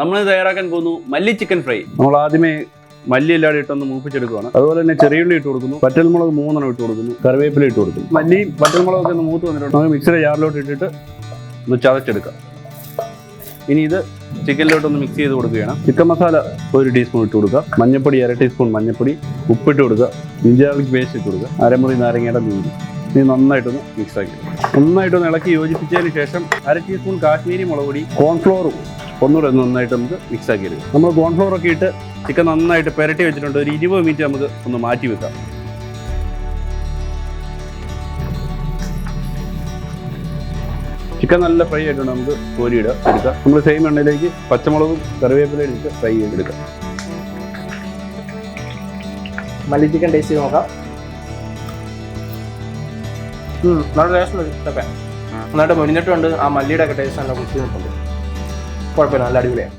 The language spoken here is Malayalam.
നമ്മൾ തയ്യാറാക്കാൻ പോകുന്നു മല്ലി ചിക്കൻ ഫ്രൈ. നമ്മൾ ആദ്യമേ മല്ലി എല്ലാം ഇട്ടൊന്ന് മൂപ്പിച്ചെടുക്കുകയാണ്. അതുപോലെ തന്നെ ചെറിയുള്ളി ഇട്ട് കൊടുക്കുന്നു, പച്ചമുളക് 3 ഇട്ട് കൊടുക്കുന്നു, കറിവേപ്പില ഇട്ട് കൊടുക്കുന്നു. മല്ലിയും പച്ചമുളകൊക്കെ ഒന്ന് മൂത്ത് വന്നിട്ടുണ്ട്. നമുക്ക് മിക്സിയുടെ ജാറിലോട്ട് ഇട്ടിട്ട് ഒന്ന് ചതച്ചെടുക്കാം. ഇനി ഇത് ചിക്കനിലോട്ടൊന്ന് മിക്സ് ചെയ്ത് കൊടുക്കുകയാണ്. ചിക്കൻ മസാല 1 ടീസ്പൂൺ ഇട്ട് കൊടുക്കുക, മഞ്ഞൾപ്പൊടി 1/2 ടീസ്പൂൺ മഞ്ഞൾപ്പൊടി, ഉപ്പിട്ട് കൊടുക്കുക, ഇഞ്ചി ഗാർലിക് പേസ്റ്റ് ഇട്ട് കൊടുക്കുക, അരമുറി നാരങ്ങയുടെ നീര്. ഇനി നന്നായിട്ടൊന്ന് മിക്സ് ആക്കി നന്നായിട്ടൊന്ന് ഇളക്കി യോജിപ്പിച്ചതിന് ശേഷം 1/2 ടീസ്പൂൺ കാശ്മീരി മുളക് പൊടി, കോൺഫ്ലോറും ഒന്നുകൂടെ നന്നായിട്ട് നമുക്ക് മിക്സ് ആക്കി എടുക്കാം. നമ്മൾ കോൺഫ്ലോർ ഒക്കെ ഇട്ട് ചിക്കൻ നന്നായിട്ട് പുരട്ടി വെച്ചിട്ടുണ്ട്. ഒരു 20 മിനിറ്റ് നമുക്ക് ഒന്ന് മാറ്റി വെക്കാം. ചിക്കൻ നല്ല ഫ്രൈ ആയിട്ടുണ്ട്. നമുക്ക് കോരിയിടാം, എടുക്കാം. നമ്മൾ സെയിം എണ്ണയിലേക്ക് പച്ചമുളകും കറിവേപ്പിലയും ഇട്ട് ഫ്രൈ ചെയ്തെടുക്കാം. മല്ലി ചിക്കൻ ടേസ്റ്റ് ചെയ്ത് നോക്കാം. നല്ല ടേസ്റ്റ് ഇതൊക്കെ നന്നായിട്ട് മുരിഞ്ഞിട്ടുണ്ട്. ആ മല്ലിയുടെ ഒക്കെ ടേസ്റ്റ് നല്ല കുത്തി നിൽക്കുന്നുണ്ട്. കുഴപ്പമില്ല, നല്ല അടിപൊളിയാണ്.